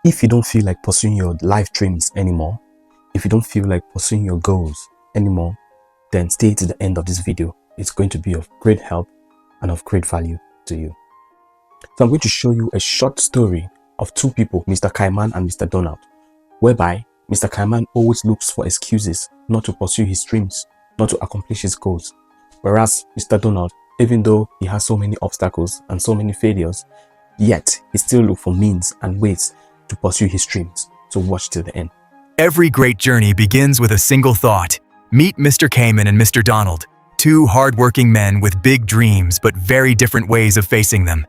If you don't feel like pursuing your life dreams anymore, if you don't feel like pursuing your goals anymore, then stay to the end of this video. It's going to be of great help and of great value to you. So I'm going to show you a short story of two people, Mr. Cayman and Mr. Donald, whereby Mr. Cayman always looks for excuses not to pursue his dreams, not to accomplish his goals. Whereas Mr. Donald, even though he has so many obstacles and so many failures, yet he still looks for means and ways to pursue his dreams. So watch till the end. Every great journey begins with a single thought. Meet Mr. Cayman and Mr. Donald, two hardworking men with big dreams but very different ways of facing them.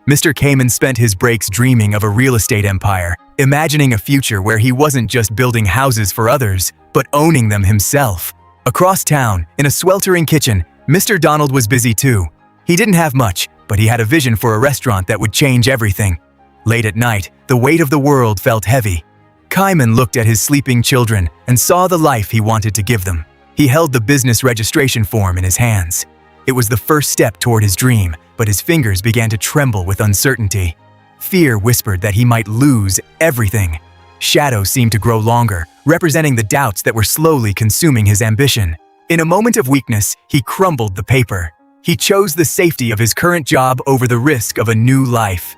Mr. Cayman spent his breaks dreaming of a real estate empire, imagining a future where he wasn't just building houses for others, but owning them himself. Across town, in a sweltering kitchen, Mr. Donald was busy too. He didn't have much, but he had a vision for a restaurant that would change everything. Late at night, the weight of the world felt heavy. Cayman looked at his sleeping children and saw the life he wanted to give them. He held the business registration form in his hands. It was the first step toward his dream, but his fingers began to tremble with uncertainty. Fear whispered that he might lose everything. Shadows seemed to grow longer, representing the doubts that were slowly consuming his ambition. In a moment of weakness, he crumbled the paper. He chose the safety of his current job over the risk of a new life.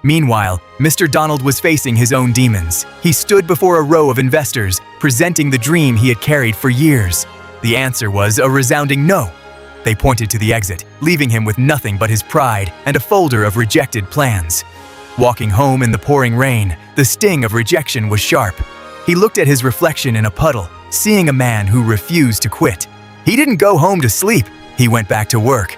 Meanwhile, Mr. Donald was facing his own demons. He stood before a row of investors, presenting the dream he had carried for years. The answer was a resounding no. They pointed to the exit, leaving him with nothing but his pride and a folder of rejected plans. Walking home in the pouring rain, the sting of rejection was sharp. He looked at his reflection in a puddle, seeing a man who refused to quit. He didn't go home to sleep, he went back to work.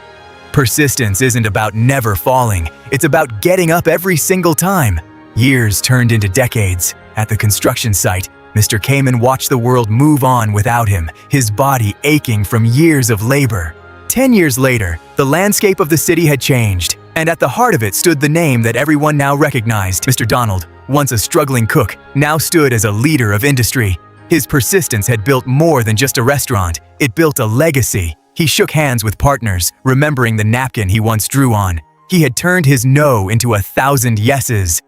Persistence isn't about never falling, it's about getting up every single time. Years turned into decades. At the construction site, Mr. Cayman watched the world move on without him, his body aching from years of labor. 10 years later, the landscape of the city had changed, and at the heart of it stood the name that everyone now recognized. Mr. Donald, once a struggling cook, now stood as a leader of industry. His persistence had built more than just a restaurant, it built a legacy. He shook hands with partners, remembering the napkin he once drew on. He had turned his no into 1,000 yeses.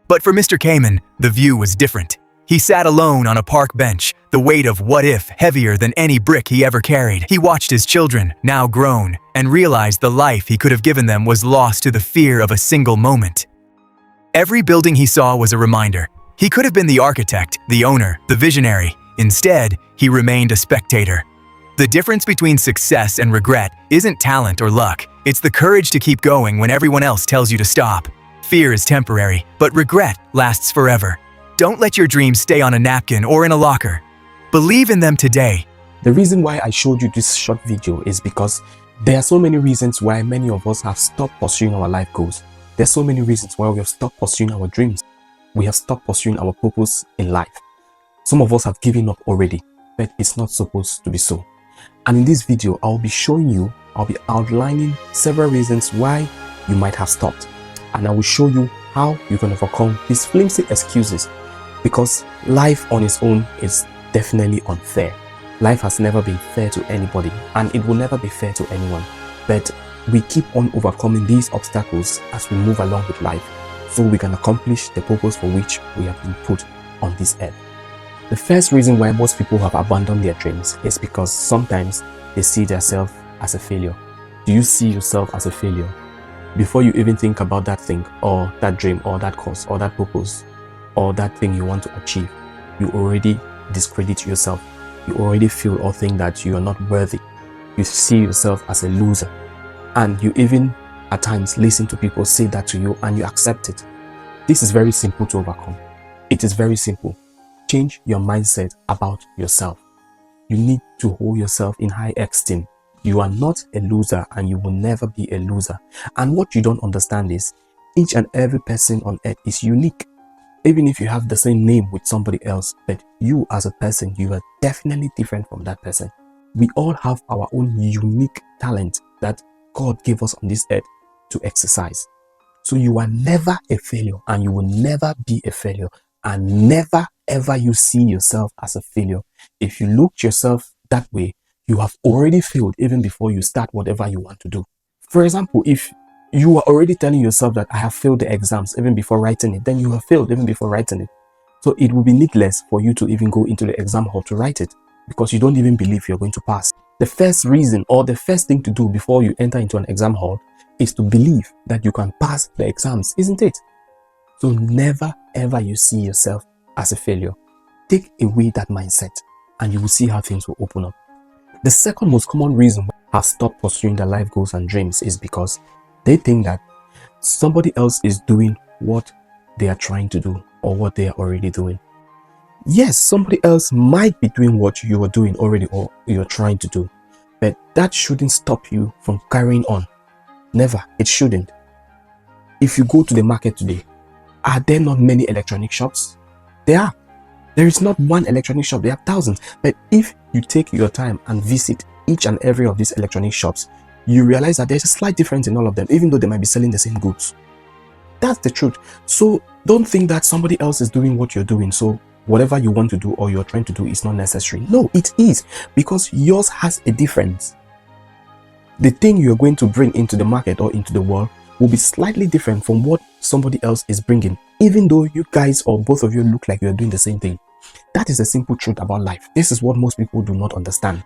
But for Mr. Cayman, the view was different. He sat alone on a park bench, the weight of what if heavier than any brick he ever carried. He watched his children, now grown, and realized the life he could have given them was lost to the fear of a single moment. Every building he saw was a reminder. He could have been the architect, the owner, the visionary. Instead, he remained a spectator. The difference between success and regret isn't talent or luck. It's the courage to keep going when everyone else tells you to stop. Fear is temporary, but regret lasts forever. Don't let your dreams stay on a napkin or in a locker. Believe in them today. The reason why I showed you this short video is because there are so many reasons why many of us have stopped pursuing our life goals. There's so many reasons why we have stopped pursuing our dreams. We have stopped pursuing our purpose in life. Some of us have given up already, but it's not supposed to be so. And in this video, I'll be showing you, I'll be outlining several reasons why you might have stopped. And I will show you how you can overcome these flimsy excuses, because life on its own is definitely unfair. Life has never been fair to anybody, and it will never be fair to anyone. But we keep on overcoming these obstacles as we move along with life, so we can accomplish the purpose for which we have been put on this earth. The first reason why most people have abandoned their dreams is because sometimes they see themselves as a failure. Do you see yourself as a failure? Before you even think about that thing or that dream or that cause or that purpose or that thing you want to achieve, you already discredit yourself. You already feel or think that you are not worthy. You see yourself as a loser, and you even at times listen to people say that to you and you accept it. This is very simple to overcome. It is very simple. Change your mindset about yourself. You need to hold yourself in high esteem. You are not a loser and you will never be a loser. And what you don't understand is each and every person on earth is unique. Even if you have the same name with somebody else, but you as a person, you are definitely different from that person. We all have our own unique talent that God gave us on this earth to exercise. So you are never a failure and you will never be a failure, and never ever you see yourself as a failure. If you look at yourself that way, you have already failed even before you start whatever you want to do. For example, if you are already telling yourself that I have failed the exams even before writing it. Then you have failed even before writing it. So it will be needless for you to even go into the exam hall to write it, because you don't even believe you're going to pass. The first reason, or the first thing to do before you enter into an exam hall, is to believe that you can pass the exams, isn't it? So never ever you see yourself as a failure. Take away that mindset and you will see how things will open up. The second most common reason why people have stopped pursuing their life goals and dreams is because they think that somebody else is doing what they are trying to do or what they are already doing. Yes, somebody else might be doing what you are doing already or you're trying to do, but that shouldn't stop you from carrying on. Never. It shouldn't. If you go to the market today, are there not many electronic shops? There are. There is not one electronic shop, there are thousands. But if you take your time and visit each and every of these electronic shops, you realize that there's a slight difference in all of them, even though they might be selling the same goods. That's the truth. So don't think that somebody else is doing what you're doing, so whatever you want to do or you're trying to do is not necessary. No, it is, because yours has a difference. The thing you're going to bring into the market or into the world will be slightly different from what somebody else is bringing, even though you guys or both of you look like you're doing the same thing. That is the simple truth about life. This is what most people do not understand.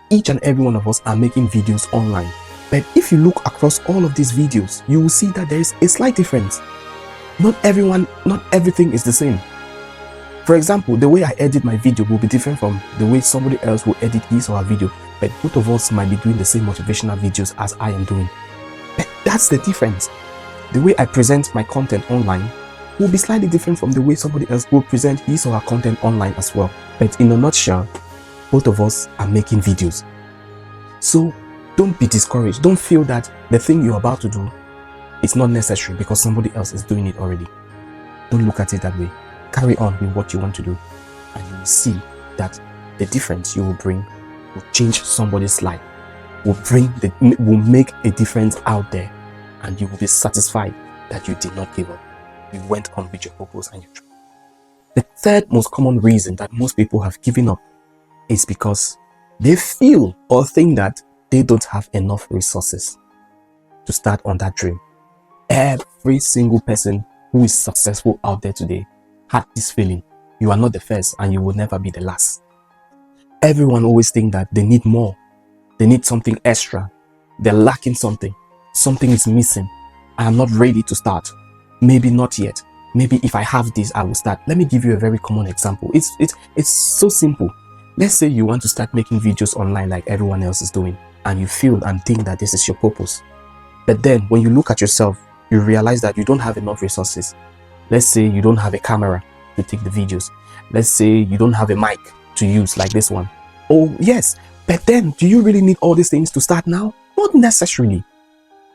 Each and every one of us are making videos online. But if you look across all of these videos, you will see that there is a slight difference. Not everything is the same. For example, the way I edit my video will be different from the way somebody else will edit his or her video. But both of us might be doing the same motivational videos as I am doing. But that's the difference. The way I present my content online will be slightly different from the way somebody else will present his or her content online as well. But in a nutshell, both of us are making videos. So don't be discouraged. Don't feel that the thing you're about to do is not necessary because somebody else is doing it already. Don't look at it that way. Carry on with what you want to do, and you will see that the difference you will bring will change somebody's life, will make a difference out there, and you will be satisfied that you did not give up. You went on with your purpose and you tried. The third most common reason that most people have given up is because they feel or think that they don't have enough resources to start on that dream. Every single person who is successful out there today had this feeling. You are not the first and you will never be the last. Everyone always thinks that they need more. They need something extra. They're lacking something. Something is missing. I am not ready to start. Maybe not yet. Maybe if I have this, I will start. Let me give you a very common example. It's so simple. Let's say you want to start making videos online like everyone else is doing, and you feel and think that this is your purpose. But then when you look at yourself, you realize that you don't have enough resources. Let's say you don't have a camera to take the videos. Let's say you don't have a mic to use like this one. Oh yes, but then do you really need all these things to start now? Not necessarily.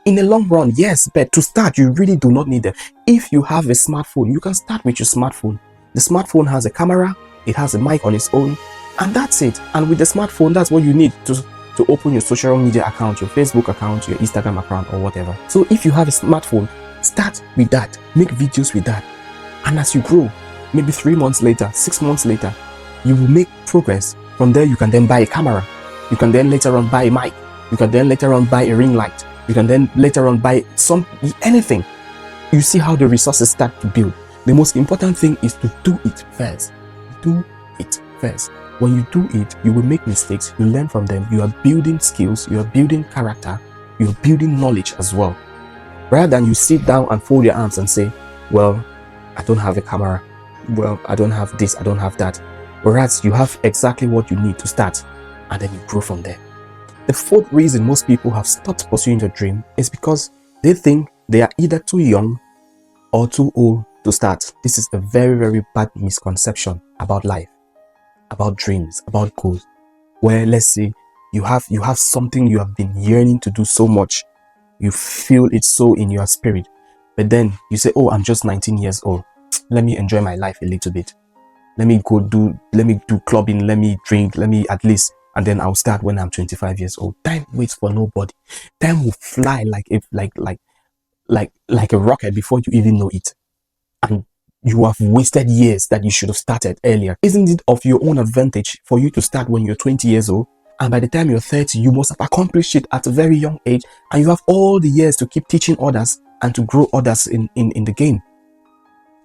In the long run, yes, but to start, you really do not need them. If you have a smartphone, you can start with your smartphone. The smartphone has a camera, it has a mic on its own, and that's it. And with the smartphone, that's what you need to open your social media account, your Facebook account, your Instagram account, or whatever. So if you have a smartphone, start with that. Make videos with that. And as you grow, maybe 3 months later, 6 months later, you will make progress. From there, you can then buy a camera. You can then later on buy a mic. You can then later on buy a ring light. You can then later on buy anything. You see how the resources start to build. The most important thing is to do it first. Do it first. When you do it, you will make mistakes. You learn from them. You are building skills. You are building character. You are building knowledge as well. Rather than you sit down and fold your arms and say, well, I don't have a camera. Well, I don't have this. I don't have that. Whereas you have exactly what you need to start, and then you grow from there. The fourth reason most people have stopped pursuing their dream is because they think they are either too young or too old to start. This is a very, very bad misconception about life, about dreams, about goals. Where let's say you have something you have been yearning to do so much, you feel it so in your spirit, but then you say, oh, I'm just 19 years old. Let me enjoy my life a little bit. Let me do clubbing, let me drink, let me at least, and then I'll start when I'm 25 years old. Time waits for nobody. Time will fly like a rocket before you even know it. And you have wasted years that you should have started earlier. Isn't it of your own advantage for you to start when you're 20 years old? And by the time you're 30, you must have accomplished it at a very young age, and you have all the years to keep teaching others and to grow others in the game.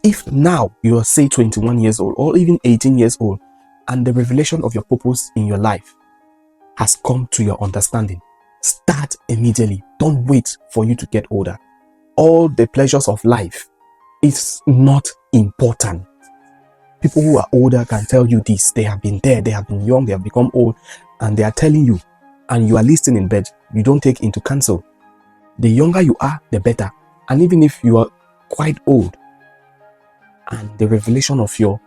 If now you're, say, 21 years old or even 18 years old, and the revelation of your purpose in your life has come to your understanding, start immediately. Don't wait for you to get older. All the pleasures of life is not important. People who are older can tell you this. They have been there, they have been young, they have become old, and they are telling you, and you are listening in bed. You don't take into counsel. The younger you are, the better. And even if you are quite old and the revelation of your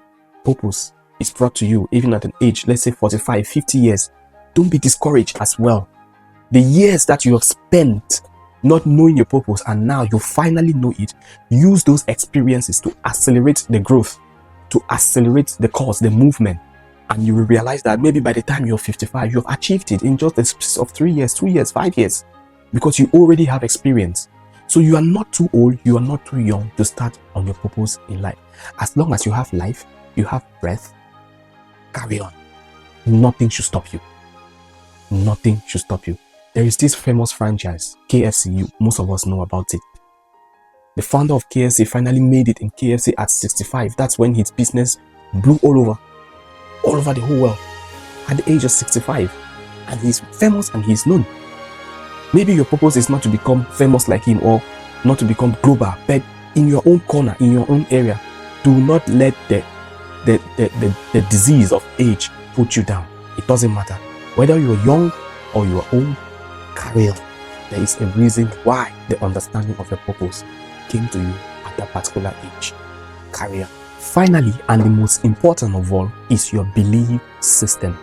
purpose is brought to you, even at an age, let's say 45, 50 years, don't be discouraged as well. The years that you have spent not knowing your purpose and now you finally know it, use those experiences to accelerate the growth, to accelerate the course, the movement. And you will realize that maybe by the time you're 55, you've achieved it in just the space of 3 years, 2 years, 5 years, because you already have experience. So you are not too old, you are not too young to start on your purpose in life. As long as you have life, you have breath, carry on. Nothing should stop you. Nothing should stop you. There is this famous franchise, KFC. Most of us know about it. The founder of KFC finally made it in KFC at 65. That's when his business blew all over the whole world at the age of 65. And he's famous and he's known. Maybe your purpose is not to become famous like him or not to become global, but in your own corner, in your own area, do not let the disease of age put you down. It doesn't matter. Whether you're young or you're old, carry on. There is a reason why the understanding of your purpose came to you at that particular age. Carry on. Finally, and the most important of all, is your belief system.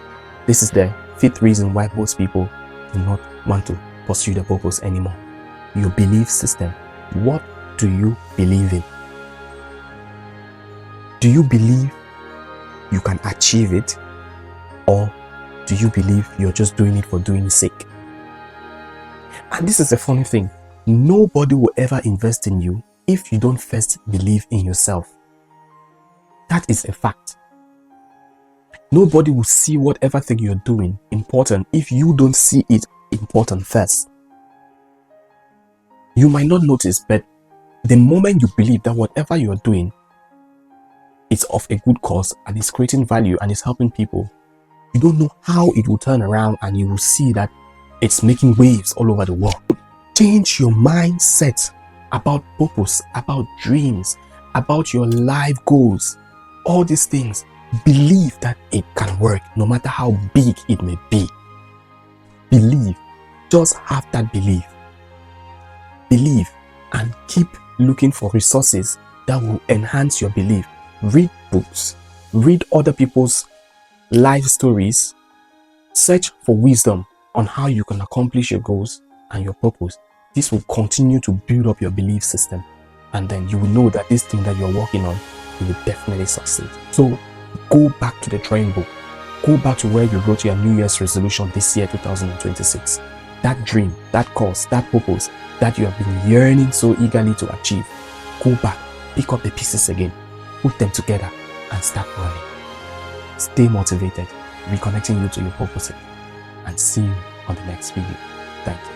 This is the fifth reason why most people do not want to pursue the purpose anymore. Your belief system. What do you believe in? Do you believe you can achieve it, or do you believe you're just doing it for doing sake? And this is a funny thing. Nobody will ever invest in you if you don't first believe in yourself. That is a fact. Nobody will see whatever thing you're doing important if you don't see it important first. You might not notice, but the moment you believe that whatever you're doing is of a good cause and is creating value and is helping people, you don't know how it will turn around and you will see that it's making waves all over the world. Change your mindset about purpose, about dreams, about your life goals. All these things, believe that it can work no matter how big it may be. Believe. Just have that belief. Believe and keep looking for resources that will enhance your belief. Read books. Read other people's life stories. Search for wisdom on how you can accomplish your goals and your purpose. This will continue to build up your belief system, and then you will know that this thing that you're working on, you will definitely succeed. So go back to the drawing book. Go back to where you wrote your New Year's resolution this year, 2026. That dream, that cause, that purpose that you have been yearning so eagerly to achieve. Go back, pick up the pieces again, put them together, and start running. Stay motivated, reconnecting you to your purpose, and see you on the next video. Thank you.